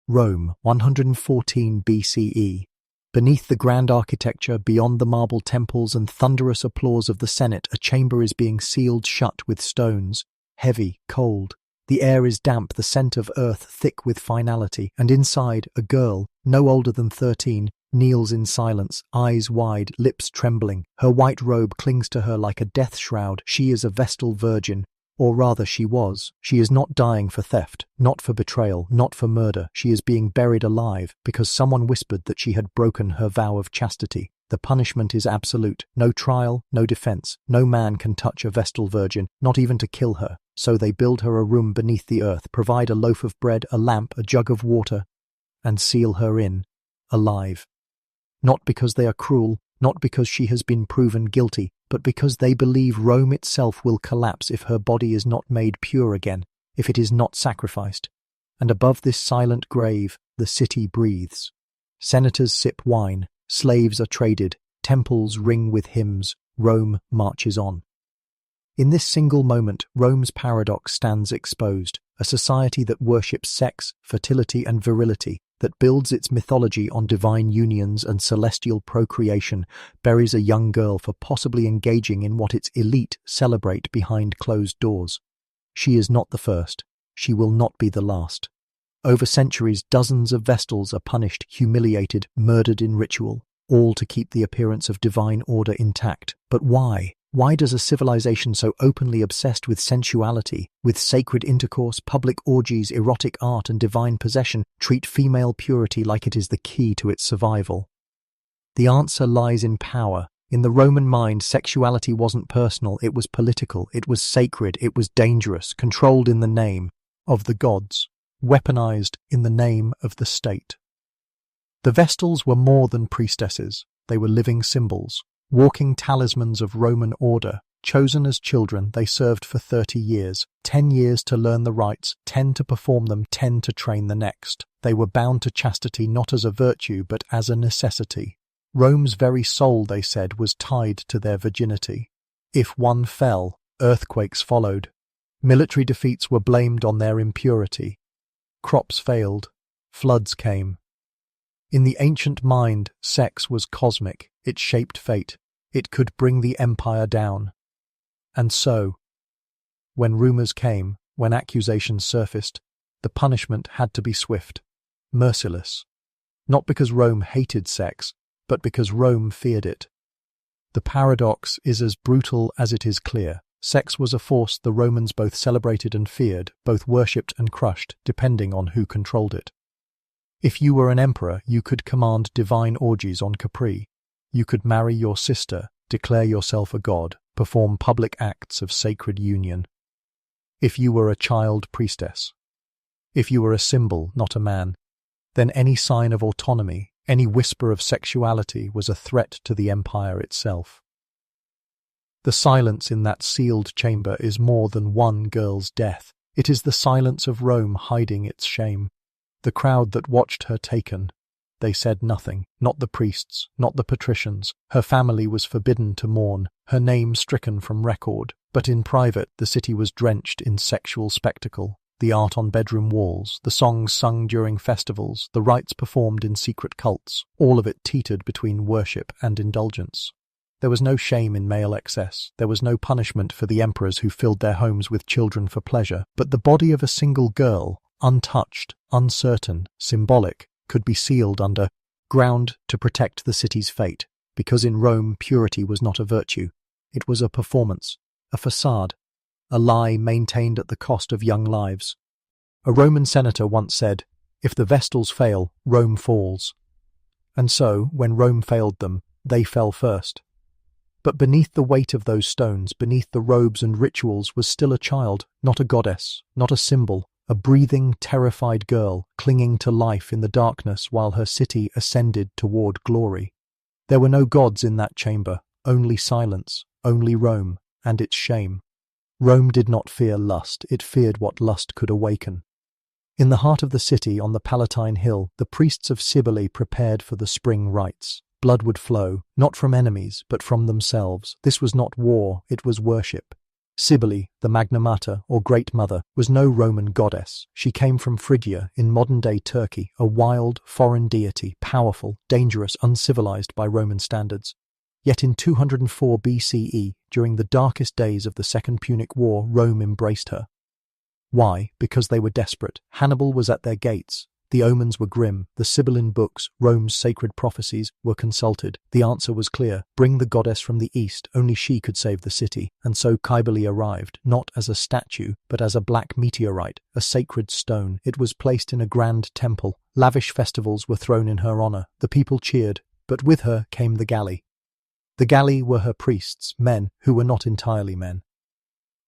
Rome, 114 BCE. Beneath the grand architecture, beyond the marble temples and thunderous applause of the Senate, a chamber is being sealed shut with stones. Heavy, cold. The air is damp, the scent of earth thick with finality, and inside, a girl, no older than 13, kneels in silence, eyes wide, lips trembling. Her white robe clings to her like a death shroud. She is a Vestal virgin, or rather she was. She is not dying for theft, not for betrayal, not for murder. She is being buried alive because someone whispered that she had broken her vow of chastity. The punishment is absolute. No trial, no defense. No man can touch a Vestal virgin, not even to kill her. So they build her a room beneath the earth, provide a loaf of bread, a lamp, a jug of water, and seal her in, alive. Not because they are cruel, not because she has been proven guilty, but because they believe Rome itself will collapse if her body is not made pure again, if it is not sacrificed. And above this silent grave, the city breathes. Senators sip wine, slaves are traded, temples ring with hymns, Rome marches on. In this single moment, Rome's paradox stands exposed, a society that worships sex, fertility and virility, that builds its mythology on divine unions and celestial procreation, buries a young girl for possibly engaging in what its elite celebrate behind closed doors. She is not the first. She will not be the last. Over centuries, dozens of Vestals are punished, humiliated, murdered in ritual, all to keep the appearance of divine order intact. But why? Why does a civilization so openly obsessed with sensuality, with sacred intercourse, public orgies, erotic art and divine possession, treat female purity like it is the key to its survival? The answer lies in power. In the Roman mind, sexuality wasn't personal, it was political, it was sacred, it was dangerous, controlled in the name of the gods, weaponized in the name of the state. The Vestals were more than priestesses, they were living symbols. Walking talismans of Roman order. Chosen as children, they served for 30 years, 10 years to learn the rites, 10 to perform them, 10 to train the next. They were bound to chastity not as a virtue, but as a necessity. Rome's very soul, they said, was tied to their virginity. If one fell, earthquakes followed. Military defeats were blamed on their impurity. Crops failed. Floods came. In the ancient mind, sex was cosmic. It shaped fate. It could bring the empire down. And so, when rumors came, when accusations surfaced, the punishment had to be swift, merciless. Not because Rome hated sex, but because Rome feared it. The paradox is as brutal as it is clear. Sex was a force the Romans both celebrated and feared, both worshipped and crushed, depending on who controlled it. If you were an emperor, you could command divine orgies on Capri. You could marry your sister, declare yourself a god, perform public acts of sacred union. If you were a child priestess, if you were a symbol, not a man, then any sign of autonomy, any whisper of sexuality was a threat to the empire itself. The silence in that sealed chamber is more than one girl's death. It is the silence of Rome hiding its shame. The crowd that watched her taken, they said nothing, not the priests, not the patricians. Her family was forbidden to mourn, her name stricken from record. But in private, the city was drenched in sexual spectacle. The art on bedroom walls, the songs sung during festivals, the rites performed in secret cults, all of it teetered between worship and indulgence. There was no shame in male excess. There was no punishment for the emperors who filled their homes with children for pleasure. But the body of a single girl, untouched, uncertain, symbolic, could be sealed under ground to protect the city's fate, because in Rome purity was not a virtue. It was a performance, a facade, a lie maintained at the cost of young lives. A Roman senator once said, "If the Vestals fail, Rome falls." And so, when Rome failed them, they fell first. But beneath the weight of those stones, beneath the robes and rituals, was still a child, not a goddess, not a symbol, a breathing, terrified girl clinging to life in the darkness while her city ascended toward glory. There were no gods in that chamber, only silence, only Rome, and its shame. Rome did not fear lust, it feared what lust could awaken. In the heart of the city, on the Palatine Hill, the priests of Cybele prepared for the spring rites. Blood would flow, not from enemies, but from themselves. This was not war, it was worship. Cybele, the Magna Mater, or Great Mother, was no Roman goddess. She came from Phrygia in modern-day Turkey, a wild, foreign deity, powerful, dangerous, uncivilized by Roman standards. Yet in 204 BCE, during the darkest days of the Second Punic War, Rome embraced her. Why? Because they were desperate. Hannibal was at their gates. The omens were grim. The Sibylline books, Rome's sacred prophecies, were consulted. The answer was clear. Bring the goddess from the east. Only she could save the city. And so Cybele arrived, not as a statue, but as a black meteorite, a sacred stone. It was placed in a grand temple. Lavish festivals were thrown in her honor. The people cheered, but with her came the Galli. The Galli were her priests, men who were not entirely men.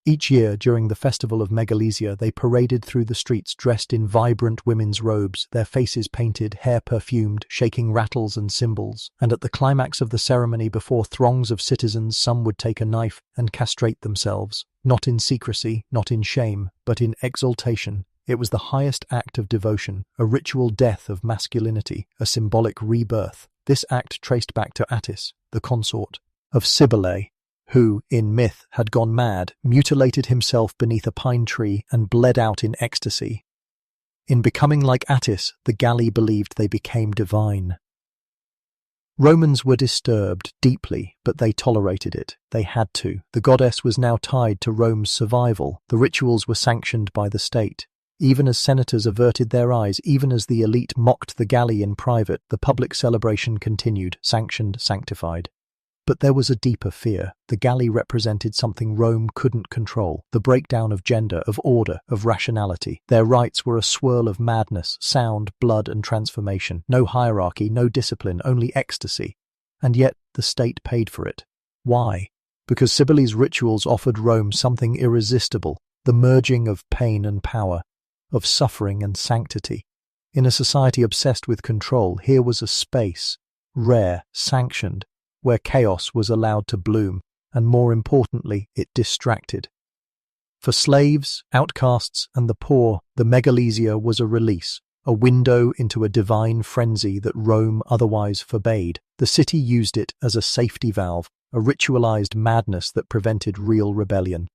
Each year, during the festival of Megalesia, they paraded through the streets dressed in vibrant women's robes, their faces painted, hair perfumed, shaking rattles and cymbals. And at the climax of the ceremony, before throngs of citizens, some would take a knife and castrate themselves, not in secrecy, not in shame, but in exaltation. It was the highest act of devotion, a ritual death of masculinity, a symbolic rebirth. This act traced back to Attis, the consort of Cybele, who, in myth, had gone mad, mutilated himself beneath a pine tree, and bled out in ecstasy. In becoming like Attis, the Galli believed they became divine. Romans were disturbed deeply, but they tolerated it. They had to. The goddess was now tied to Rome's survival. The rituals were sanctioned by the state. Even as senators averted their eyes, even as the elite mocked the Galli in private, the public celebration continued, sanctioned, sanctified. But there was a deeper fear. The Galli represented something Rome couldn't control, the breakdown of gender, of order, of rationality. Their rites were a swirl of madness, sound, blood and transformation. No hierarchy, no discipline, only ecstasy. And yet the state paid for it. Why? Because Cybele's rituals offered Rome something irresistible, the merging of pain and power, of suffering and sanctity. In a society obsessed with control, here was a space, rare, sanctioned, where chaos was allowed to bloom, and more importantly, it distracted. For slaves, outcasts, and the poor, the Megalesia was a release, a window into a divine frenzy that Rome otherwise forbade. The city used it as a safety valve, a ritualized madness that prevented real rebellion.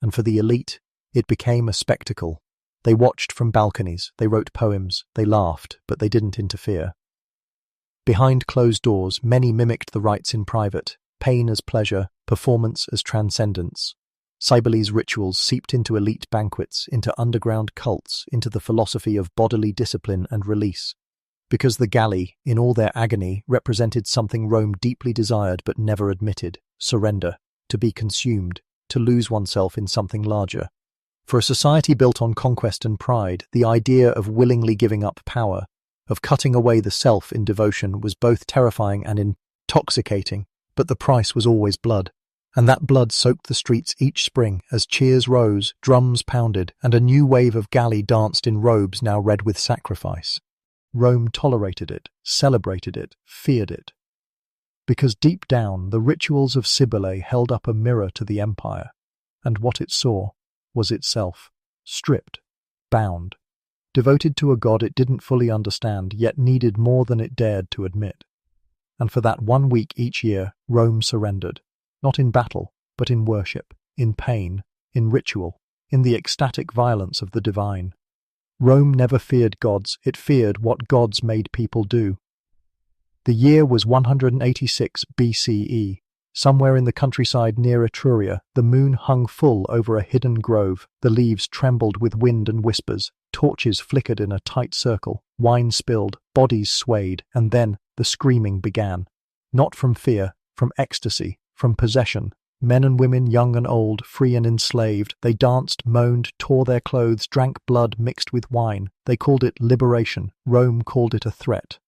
And for the elite, it became a spectacle. They watched from balconies, they wrote poems, they laughed, but they didn't interfere. Behind closed doors, many mimicked the rites in private, pain as pleasure, performance as transcendence. Cybele's rituals seeped into elite banquets, into underground cults, into the philosophy of bodily discipline and release. Because the Galli, in all their agony, represented something Rome deeply desired but never admitted: surrender, to be consumed, to lose oneself in something larger. For a society built on conquest and pride, the idea of willingly giving up power, of cutting away the self in devotion, was both terrifying and intoxicating, but the price was always blood. And that blood soaked the streets each spring as cheers rose, drums pounded, and a new wave of Galli danced in robes now red with sacrifice. Rome tolerated it, celebrated it, feared it. Because deep down, the rituals of Cybele held up a mirror to the empire, and what it saw was itself, stripped, bound, devoted to a god it didn't fully understand, yet needed more than it dared to admit. And for that 1 week each year, Rome surrendered, not in battle, but in worship, in pain, in ritual, in the ecstatic violence of the divine. Rome never feared gods, it feared what gods made people do. The year was 186 BCE. Somewhere in the countryside near Etruria, the moon hung full over a hidden grove. The leaves trembled with wind and whispers. Torches flickered in a tight circle. Wine spilled, bodies swayed, and then the screaming began. Not from fear, from ecstasy, from possession. Men and women, young and old, free and enslaved, they danced, moaned, tore their clothes, drank blood mixed with wine. They called it liberation. Rome called it a threat.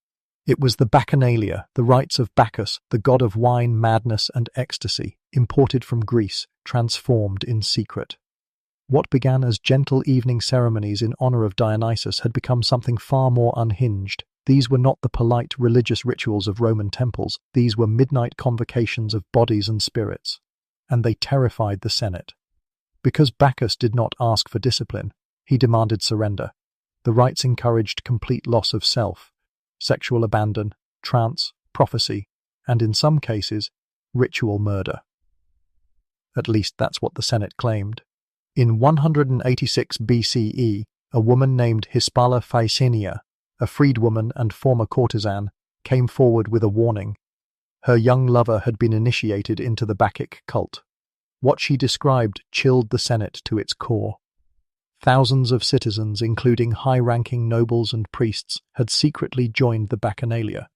It was the Bacchanalia, the rites of Bacchus, the god of wine, madness, and ecstasy, imported from Greece, transformed in secret. What began as gentle evening ceremonies in honor of Dionysus had become something far more unhinged. These were not the polite religious rituals of Roman temples. These were midnight convocations of bodies and spirits. And they terrified the Senate. Because Bacchus did not ask for discipline, he demanded surrender. The rites encouraged complete loss of self, sexual abandon, trance, prophecy, and in some cases, ritual murder. At least that's what the Senate claimed. In 186 BCE, a woman named Hispala Faecinia, a freedwoman and former courtesan, came forward with a warning. Her young lover had been initiated into the Bacchic cult. What she described chilled the Senate to its core. Thousands of citizens, including high-ranking nobles and priests, had secretly joined the Bacchanalia.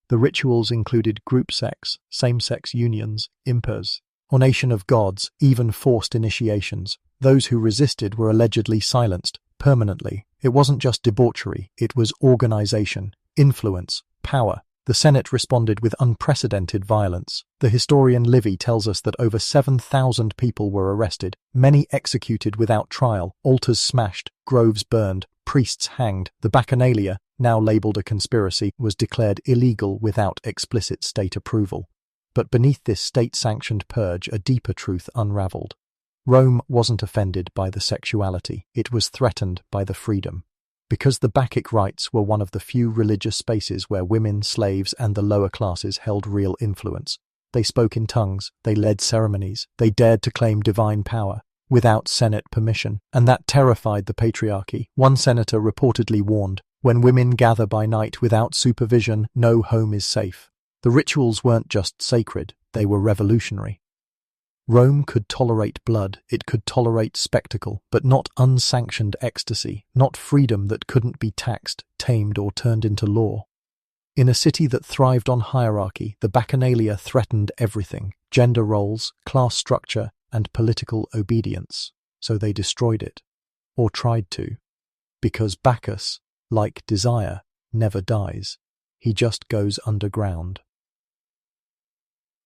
The rituals included group sex, same-sex unions, impers, ornation of gods, even forced initiations. Those who resisted were allegedly silenced permanently. It wasn't just debauchery, it was organization, influence, power. The Senate responded with unprecedented violence. The historian Livy tells us that over 7,000 people were arrested, many executed without trial, altars smashed, groves burned, priests hanged. The Bacchanalia, now labelled a conspiracy, was declared illegal without explicit state approval. But beneath this state-sanctioned purge, a deeper truth unravelled. Rome wasn't offended by the sexuality, it was threatened by the freedom. Because the Bacchic rites were one of the few religious spaces where women, slaves, and the lower classes held real influence. They spoke in tongues, they led ceremonies, they dared to claim divine power, without Senate permission, and that terrified the patriarchy. One senator reportedly warned, "When women gather by night without supervision, no home is safe." The rituals weren't just sacred, they were revolutionary. Rome could tolerate blood, it could tolerate spectacle, but not unsanctioned ecstasy, not freedom that couldn't be taxed, tamed, or turned into law. In a city that thrived on hierarchy, the Bacchanalia threatened everything: gender roles, class structure, and political obedience. So they destroyed it, or tried to. Because Bacchus, like desire, never dies. He just goes underground.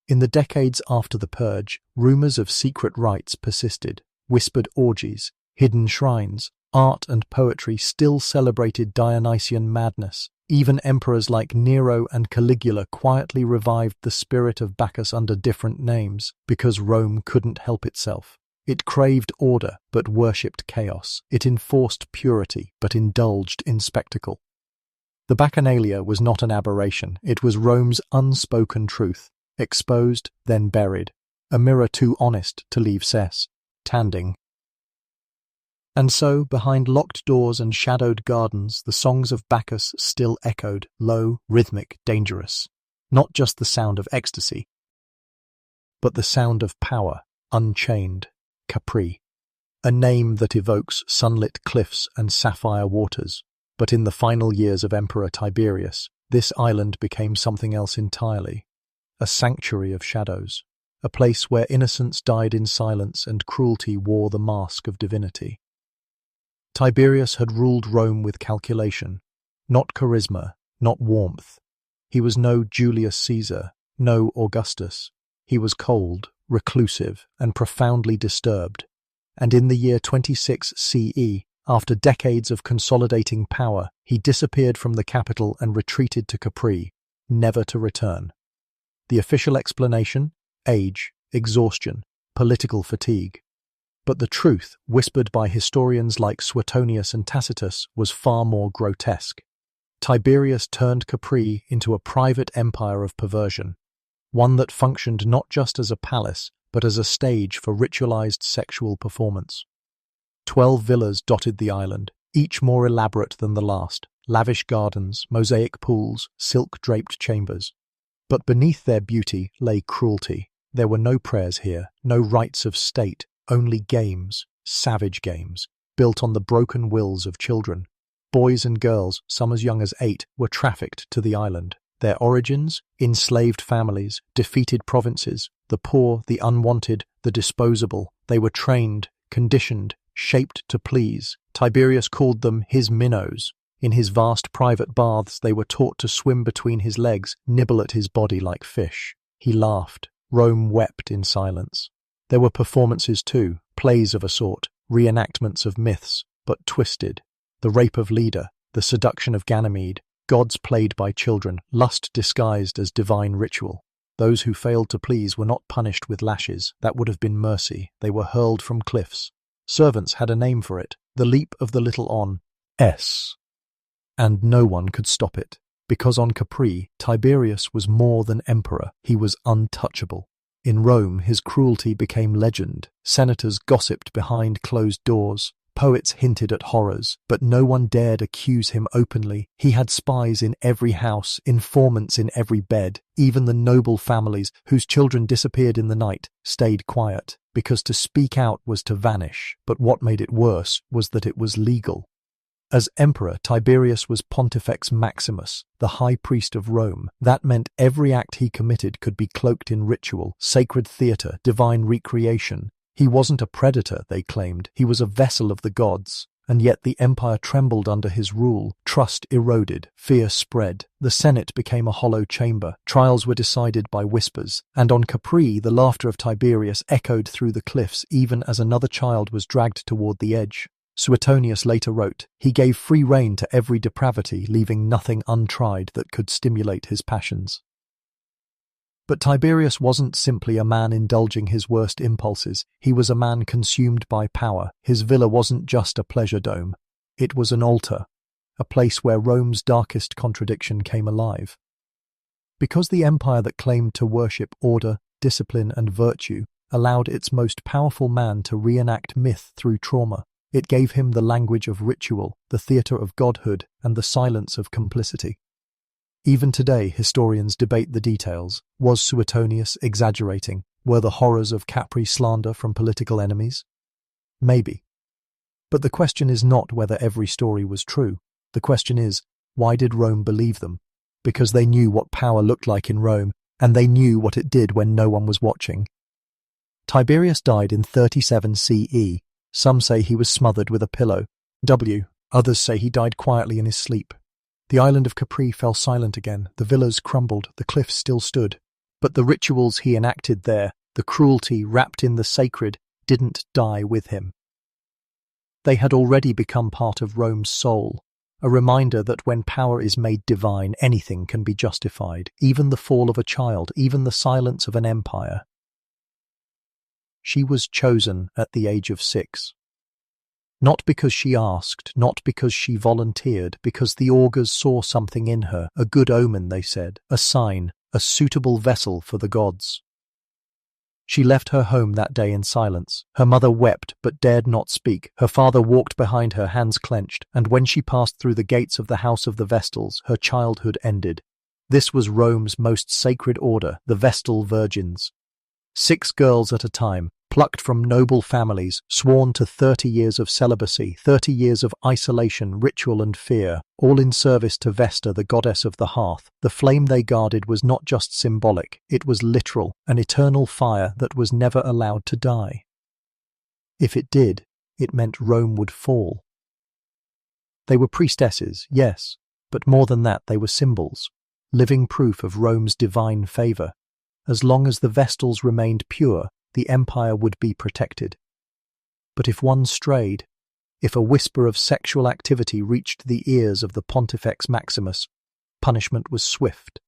In the decades after the purge, rumors of secret rites persisted. Whispered orgies, hidden shrines, art and poetry still celebrated Dionysian madness. Even emperors like Nero and Caligula quietly revived the spirit of Bacchus under different names, because Rome couldn't help itself. It craved order, but worshipped chaos. It enforced purity, but indulged in spectacle. The Bacchanalia was not an aberration, it was Rome's unspoken truth. Exposed, then buried, a mirror too honest to leave cess, tanding. And so, behind locked doors and shadowed gardens, the songs of Bacchus still echoed, low, rhythmic, dangerous. Not just the sound of ecstasy, but the sound of power, unchained, Capri. A name that evokes sunlit cliffs and sapphire waters. But in the final years of Emperor Tiberius, this island became something else entirely. A sanctuary of shadows, a place where innocence died in silence and cruelty wore the mask of divinity. Tiberius had ruled Rome with calculation, not charisma, not warmth. He was no Julius Caesar, no Augustus. He was cold, reclusive, and profoundly disturbed. And in the year 26 CE, after decades of consolidating power, he disappeared from the capital and retreated to Capri, never to return. The official explanation? Age, exhaustion, political fatigue. But the truth, whispered by historians like Suetonius and Tacitus, was far more grotesque. Tiberius turned Capri into a private empire of perversion, one that functioned not just as a palace, but as a stage for ritualized sexual performance. 12 villas dotted the island, each more elaborate than the last, lavish gardens, mosaic pools, silk-draped chambers. But beneath their beauty lay cruelty. There were no prayers here, no rites of state, only games, savage games, built on the broken wills of children. Boys and girls, some as young as 8, were trafficked to the island. Their origins? Enslaved families, defeated provinces, the poor, the unwanted, the disposable. They were trained, conditioned, shaped to please. Tiberius called them his minnows. In his vast private baths they were taught to swim between his legs, nibble at his body like fish. He laughed. Rome wept in silence. There were performances too, plays of a sort, reenactments of myths, but twisted. The rape of Leda, the seduction of Ganymede, gods played by children, lust disguised as divine ritual. Those who failed to please were not punished with lashes, that would have been mercy. They were hurled from cliffs. Servants had a name for it, the leap of the little on S. And no one could stop it, because on Capri, Tiberius was more than emperor, he was untouchable. In Rome, his cruelty became legend. Senators gossiped behind closed doors. Poets hinted at horrors, but no one dared accuse him openly. He had spies in every house, informants in every bed. Even the noble families, whose children disappeared in the night, stayed quiet, because to speak out was to vanish. But what made it worse was that it was legal. As emperor, Tiberius was Pontifex Maximus, the high priest of Rome. That meant every act he committed could be cloaked in ritual, sacred theatre, divine recreation. He wasn't a predator, they claimed. He was a vessel of the gods. And yet the empire trembled under his rule. Trust eroded. Fear spread. The Senate became a hollow chamber. Trials were decided by whispers. And on Capri, the laughter of Tiberius echoed through the cliffs even as another child was dragged toward the edge. Suetonius later wrote, "He gave free rein to every depravity, leaving nothing untried that could stimulate his passions." But Tiberius wasn't simply a man indulging his worst impulses. He was a man consumed by power. His villa wasn't just a pleasure dome. It was an altar, a place where Rome's darkest contradiction came alive. Because the empire that claimed to worship order, discipline, and virtue allowed its most powerful man to reenact myth through trauma, it gave him the language of ritual, the theatre of godhood, and the silence of complicity. Even today, historians debate the details. Was Suetonius exaggerating? Were the horrors of Capri slander from political enemies? Maybe. But the question is not whether every story was true. The question is, why did Rome believe them? Because they knew what power looked like in Rome, and they knew what it did when no one was watching. Tiberius died in 37 CE. Some say he was smothered with a pillow. Others say he died quietly in his sleep. The island of Capri fell silent again. The villas crumbled. The cliffs still stood. But the rituals he enacted there, the cruelty wrapped in the sacred, didn't die with him. They had already become part of Rome's soul, a reminder that when power is made divine, anything can be justified, even the fall of a child, even the silence of an empire. She was chosen at the age of 6. Not because she asked, not because she volunteered, because the augurs saw something in her, a good omen, they said, a sign, a suitable vessel for the gods. She left her home that day in silence. Her mother wept but dared not speak. Her father walked behind her, hands clenched, and when she passed through the gates of the House of the Vestals, her childhood ended. This was Rome's most sacred order, the Vestal Virgins. 6 girls at a time, plucked from noble families, sworn to 30 years of celibacy, 30 years of isolation, ritual and fear, all in service to Vesta, the goddess of the hearth. The flame they guarded was not just symbolic, it was literal, an eternal fire that was never allowed to die. If it did, it meant Rome would fall. They were priestesses, yes, but more than that, they were symbols, living proof of Rome's divine favour. As long as the Vestals remained pure, the empire would be protected. But if one strayed, if a whisper of sexual activity reached the ears of the Pontifex Maximus, punishment was swift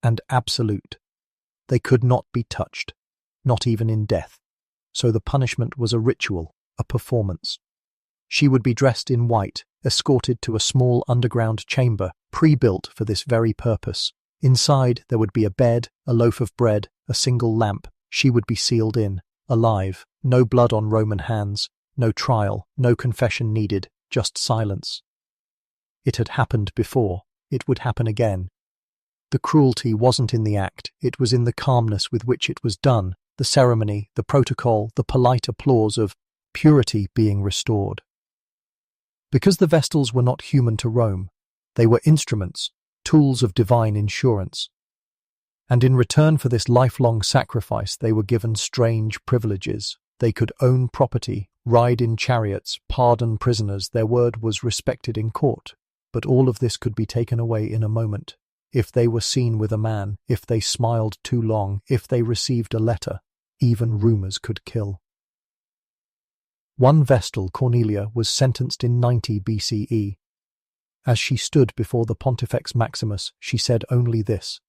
and absolute. They could not be touched, not even in death. So the punishment was a ritual, a performance. She would be dressed in white, escorted to a small underground chamber, pre-built for this very purpose. Inside there would be a bed, a loaf of bread, a single lamp. She would be sealed in, alive, no blood on Roman hands, no trial, no confession needed, just silence. It had happened before, it would happen again. The cruelty wasn't in the act, it was in the calmness with which it was done, the ceremony, the protocol, the polite applause of purity being restored. Because the Vestals were not human to Rome, they were instruments, tools of divine insurance. And in return for this lifelong sacrifice, they were given strange privileges. They could own property, ride in chariots, pardon prisoners. Their word was respected in court. But all of this could be taken away in a moment. If they were seen with a man, if they smiled too long, if they received a letter, even rumors could kill. One Vestal, Cornelia, was sentenced in 90 BCE. As she stood before the Pontifex Maximus, she said only this: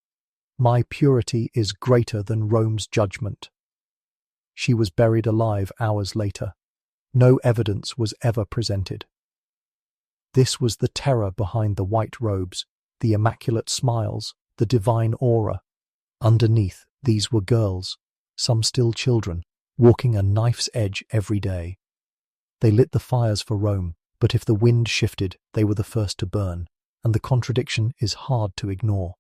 "My purity is greater than Rome's judgment." She was buried alive hours later. No evidence was ever presented. This was the terror behind the white robes, the immaculate smiles, the divine aura. Underneath, these were girls, some still children, walking a knife's edge every day. They lit the fires for Rome, but if the wind shifted, they were the first to burn, and the contradiction is hard to ignore.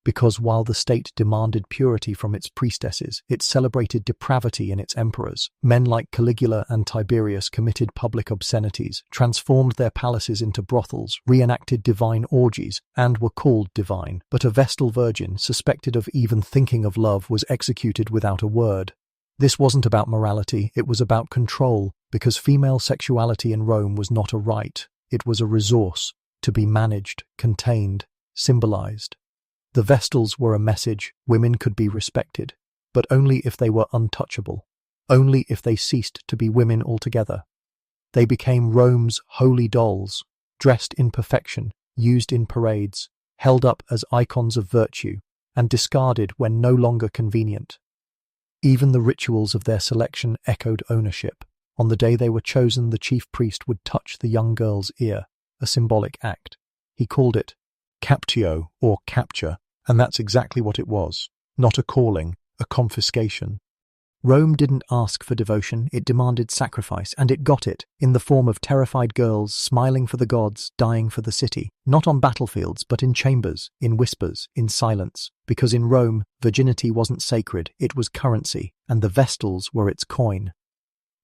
Because while the state demanded purity from its priestesses, it celebrated depravity in its emperors. Men like Caligula and Tiberius committed public obscenities, transformed their palaces into brothels, reenacted divine orgies, and were called divine. But a Vestal virgin, suspected of even thinking of love, was executed without a word. This wasn't about morality, it was about control, because female sexuality in Rome was not a right, it was a resource, to be managed, contained, symbolized. The Vestals were a message: women could be respected, but only if they were untouchable, only if they ceased to be women altogether. They became Rome's holy dolls, dressed in perfection, used in parades, held up as icons of virtue, and discarded when no longer convenient. Even the rituals of their selection echoed ownership. On the day they were chosen, the chief priest would touch the young girl's ear, a symbolic act. He called it captio, or capture, and that's exactly what it was. Not a calling, a confiscation. Rome didn't ask for devotion, it demanded sacrifice, and it got it, in the form of terrified girls smiling for the gods, dying for the city, not on battlefields, but in chambers, in whispers, in silence. Because in Rome, virginity wasn't sacred, it was currency, and the Vestals were its coin.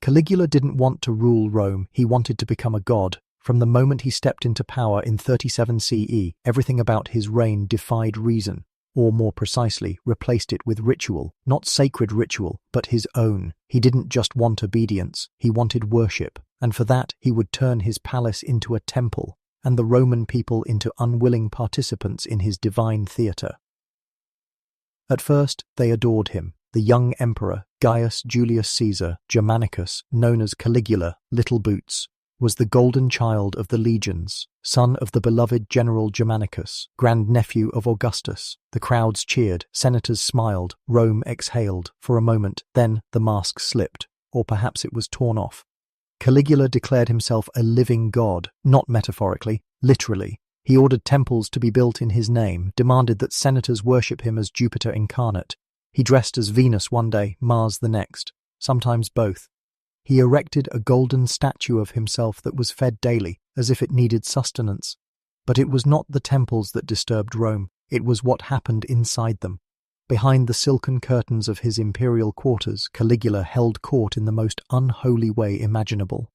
Caligula didn't want to rule Rome, he wanted to become a god. From the moment he stepped into power in 37 CE, everything about his reign defied reason, or more precisely, replaced it with ritual, not sacred ritual, but his own. He didn't just want obedience, he wanted worship, and for that he would turn his palace into a temple, and the Roman people into unwilling participants in his divine theatre. At first, they adored him. The young emperor, Gaius Julius Caesar Germanicus, known as Caligula, Little Boots, was the golden child of the legions, son of the beloved General Germanicus, grandnephew of Augustus. The crowds cheered, senators smiled, Rome exhaled for a moment, then the mask slipped, or perhaps it was torn off. Caligula declared himself a living god, not metaphorically, literally. He ordered temples to be built in his name, demanded that senators worship him as Jupiter incarnate. He dressed as Venus one day, Mars the next, sometimes both. He erected a golden statue of himself that was fed daily, as if it needed sustenance. But it was not the temples that disturbed Rome, it was what happened inside them. Behind the silken curtains of his imperial quarters, Caligula held court in the most unholy way imaginable.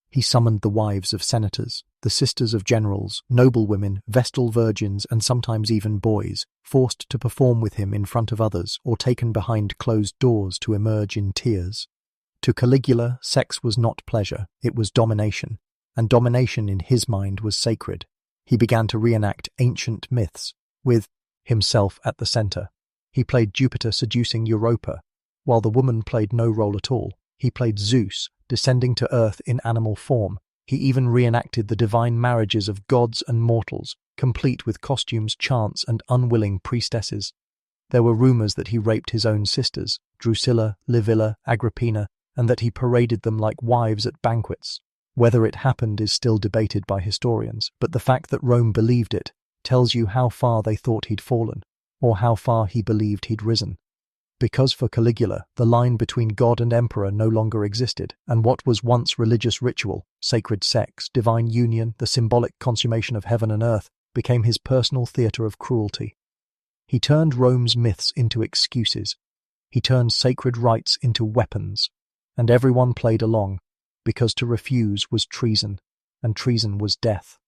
He summoned the wives of senators, the sisters of generals, noblewomen, Vestal virgins, and sometimes even boys, forced to perform with him in front of others or taken behind closed doors to emerge in tears. To Caligula, sex was not pleasure, it was domination, and domination in his mind was sacred. He began to reenact ancient myths, with himself at the center. He played Jupiter seducing Europa, while the woman played no role at all. He played Zeus, descending to earth in animal form. He even reenacted the divine marriages of gods and mortals, complete with costumes, chants, and unwilling priestesses. There were rumors that he raped his own sisters, Drusilla, Livilla, Agrippina, and that he paraded them like wives at banquets. Whether it happened is still debated by historians, but the fact that Rome believed it tells you how far they thought he'd fallen, or how far he believed he'd risen. Because for Caligula, the line between god and emperor no longer existed, and what was once religious ritual, sacred sex, divine union, the symbolic consummation of heaven and earth, became his personal theatre of cruelty. He turned Rome's myths into excuses. He turned sacred rites into weapons. And everyone played along, because to refuse was treason, and treason was death.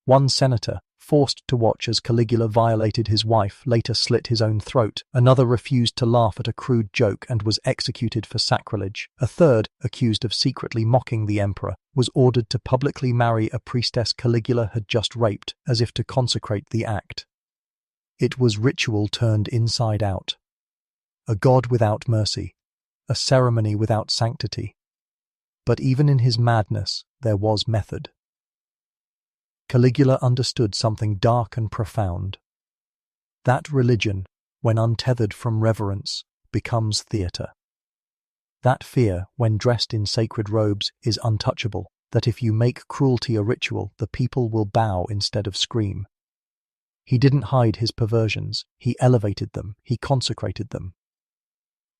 One senator, forced to watch as Caligula violated his wife, later slit his own throat. Another refused to laugh at a crude joke and was executed for sacrilege. A third, accused of secretly mocking the emperor, was ordered to publicly marry a priestess Caligula had just raped, as if to consecrate the act. It was ritual turned inside out. A god without mercy. A ceremony without sanctity. But even in his madness, there was method. Caligula understood something dark and profound. That religion, when untethered from reverence, becomes theatre. That fear, when dressed in sacred robes, is untouchable, that if you make cruelty a ritual, the people will bow instead of scream. He didn't hide his perversions, he elevated them, he consecrated them.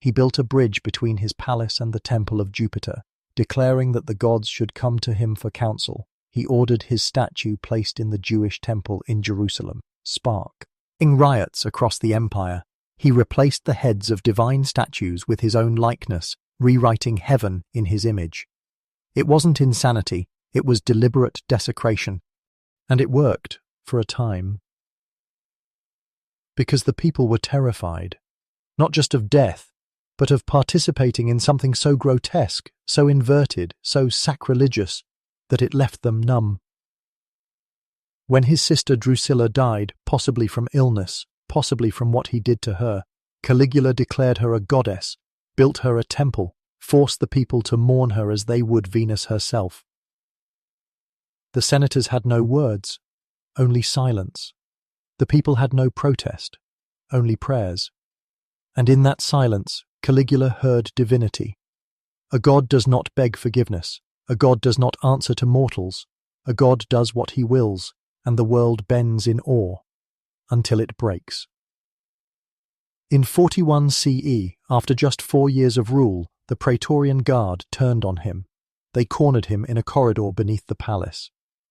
He built a bridge between his palace and the temple of Jupiter, declaring that the gods should come to him for counsel. He ordered his statue placed in the Jewish temple in Jerusalem, sparking riots across the empire. He replaced the heads of divine statues with his own likeness, rewriting heaven in his image. It wasn't insanity, it was deliberate desecration. And it worked, for a time. Because the people were terrified, not just of death, but of participating in something so grotesque, so inverted, so sacrilegious, that it left them numb. When his sister Drusilla died, possibly from illness, possibly from what he did to her, Caligula declared her a goddess, built her a temple, forced the people to mourn her as they would Venus herself. The senators had no words, only silence. The people had no protest, only prayers. And in that silence, Caligula heard divinity. A god does not beg forgiveness. A god does not answer to mortals. A god does what he wills, and the world bends in awe, until it breaks. In 41 CE, after just 4 years of rule, the Praetorian Guard turned on him. They cornered him in a corridor beneath the palace.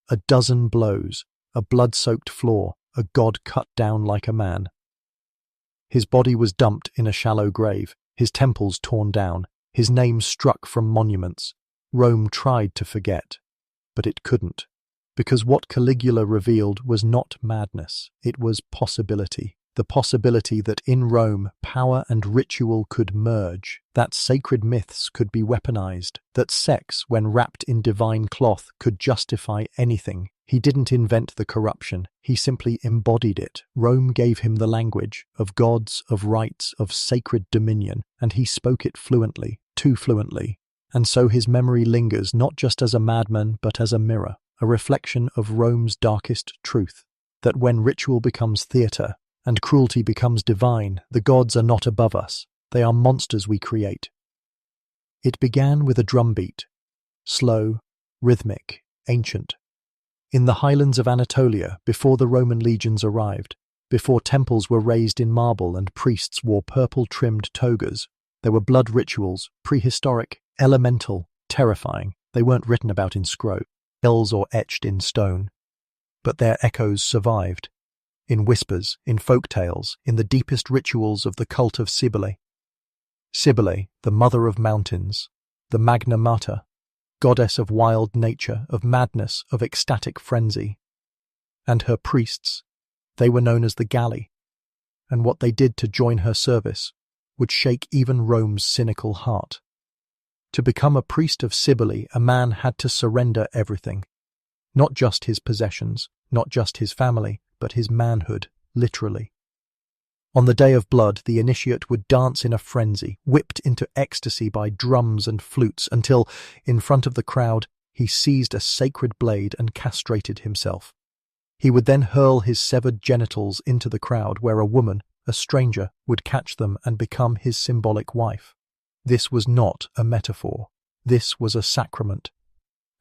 A dozen blows, a blood-soaked floor, a god cut down like a man. His body was dumped in a shallow grave, his temples torn down, his name struck from monuments. Rome tried to forget, but it couldn't, because what Caligula revealed was not madness, it was possibility. The possibility that in Rome power and ritual could merge, that sacred myths could be weaponized, that sex, when wrapped in divine cloth, could justify anything. He didn't invent the corruption, he simply embodied it. Rome gave him the language of gods, of rites, of sacred dominion, and he spoke it fluently, too fluently. And so his memory lingers not just as a madman, but as a mirror, a reflection of Rome's darkest truth, that when ritual becomes theatre, and cruelty becomes divine, the gods are not above us, they are monsters we create. It began with a drumbeat, slow, rhythmic, ancient. In the highlands of Anatolia, before the Roman legions arrived, before temples were raised in marble and priests wore purple-trimmed togas, there were blood rituals, prehistoric, elemental, terrifying. They weren't written about in scrolls or etched in stone. But their echoes survived. In whispers, in folk tales, in the deepest rituals of the cult of Cybele. Cybele, the mother of mountains, the Magna Mater, goddess of wild nature, of madness, of ecstatic frenzy. And her priests, they were known as the Galli, and what they did to join her service would shake even Rome's cynical heart. To become a priest of Cybele, a man had to surrender everything. Not just his possessions, not just his family, but his manhood, literally. On the day of blood, the initiate would dance in a frenzy, whipped into ecstasy by drums and flutes, until, in front of the crowd, he seized a sacred blade and castrated himself. He would then hurl his severed genitals into the crowd, where a woman, a stranger, would catch them and become his symbolic wife. This was not a metaphor. This was a sacrament.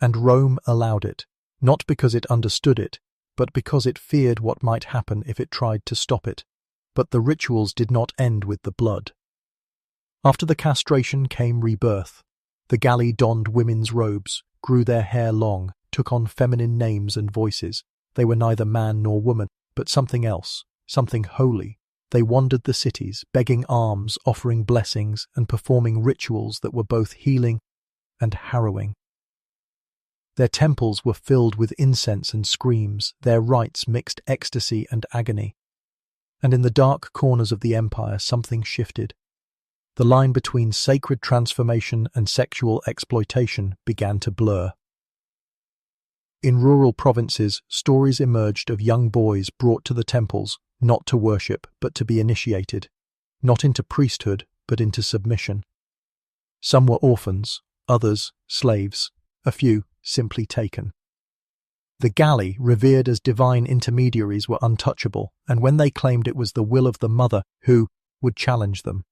And Rome allowed it, not because it understood it, but because it feared what might happen if it tried to stop it. But the rituals did not end with the blood. After the castration came rebirth. The Galli donned women's robes, grew their hair long, took on feminine names and voices. They were neither man nor woman, but something else, something holy. They wandered the cities, begging alms, offering blessings, and performing rituals that were both healing and harrowing. Their temples were filled with incense and screams, their rites mixed ecstasy and agony. And in the dark corners of the empire something shifted. The line between sacred transformation and sexual exploitation began to blur. In rural provinces, stories emerged of young boys brought to the temples, not to worship, but to be initiated, not into priesthood, but into submission. Some were orphans, others slaves, a few simply taken. The Galli, revered as divine intermediaries, were untouchable, and when they claimed it was the will of the mother, who would challenge them?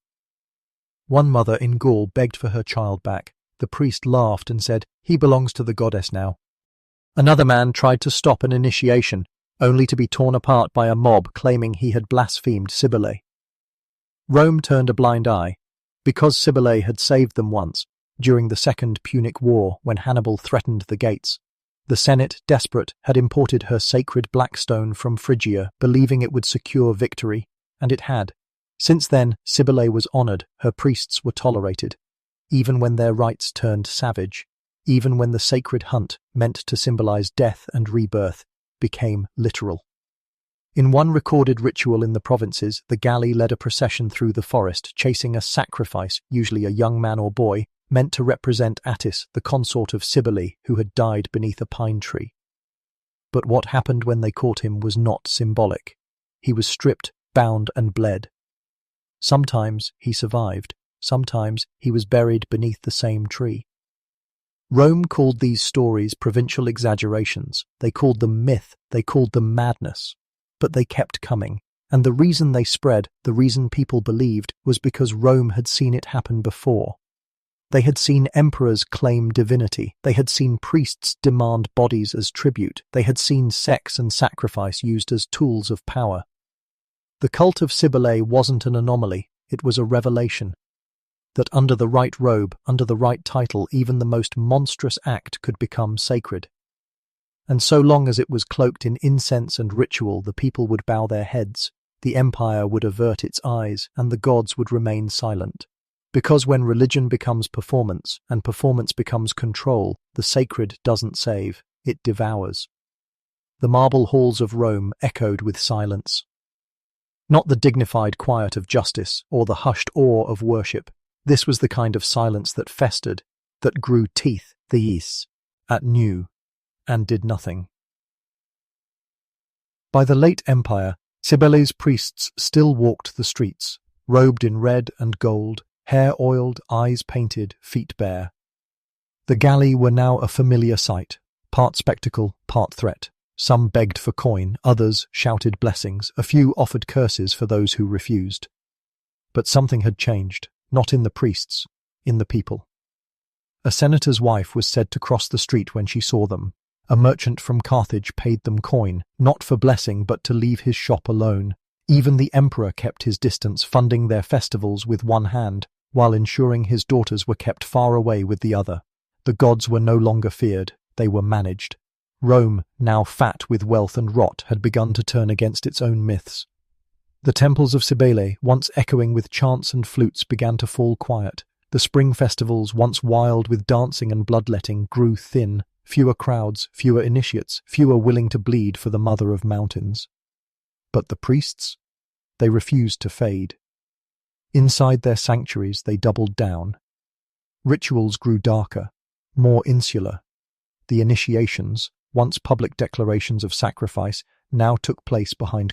One mother in Gaul begged for her child back. The priest laughed and said, "He belongs to the goddess now." Another man tried to stop an initiation, only to be torn apart by a mob claiming he had blasphemed Cybele. Rome turned a blind eye. Because Cybele had saved them once, during the Second Punic War when Hannibal threatened the gates, the Senate, desperate, had imported her sacred black stone from Phrygia, believing it would secure victory, and it had. Since then, Cybele was honoured, her priests were tolerated, even when their rites turned savage, even when the sacred hunt, meant to symbolise death and rebirth, became literal. In one recorded ritual in the provinces, the galley led a procession through the forest, chasing a sacrifice, usually a young man or boy, meant to represent Attis, the consort of Cybele, who had died beneath a pine tree. But what happened when they caught him was not symbolic. He was stripped, bound, and bled. Sometimes he survived, sometimes he was buried beneath the same tree. Rome called these stories provincial exaggerations. They called them myth, they called them madness. But they kept coming, and the reason they spread, the reason people believed, was because Rome had seen it happen before. They had seen emperors claim divinity, they had seen priests demand bodies as tribute, they had seen sex and sacrifice used as tools of power. The cult of Cybele wasn't an anomaly, it was a revelation. That under the right robe, under the right title, even the most monstrous act could become sacred. And so long as it was cloaked in incense and ritual, the people would bow their heads, the empire would avert its eyes, and the gods would remain silent. Because when religion becomes performance, and performance becomes control, the sacred doesn't save, it devours. The marble halls of Rome echoed with silence. Not the dignified quiet of justice, or the hushed awe of worship. This was the kind of silence that festered, that grew teeth, at new, and did nothing. By the late Empire, Cybele's priests still walked the streets, robed in red and gold, hair oiled, eyes painted, feet bare. The galley were now a familiar sight, part spectacle, part threat. Some begged for coin, others shouted blessings, a few offered curses for those who refused. But something had changed, not in the priests, in the people. A senator's wife was said to cross the street when she saw them. A merchant from Carthage paid them coin, not for blessing but to leave his shop alone. Even the emperor kept his distance, funding their festivals with one hand, while ensuring his daughters were kept far away with the other. The gods were no longer feared, they were managed. Rome, now fat with wealth and rot, had begun to turn against its own myths. The temples of Cybele, once echoing with chants and flutes, began to fall quiet. The spring festivals, once wild with dancing and bloodletting, grew thin. Fewer crowds, fewer initiates, fewer willing to bleed for the mother of mountains. But the priests? They refused to fade. Inside their sanctuaries they doubled down. Rituals grew darker, more insular. The initiations, once public declarations of sacrifice, now took place behind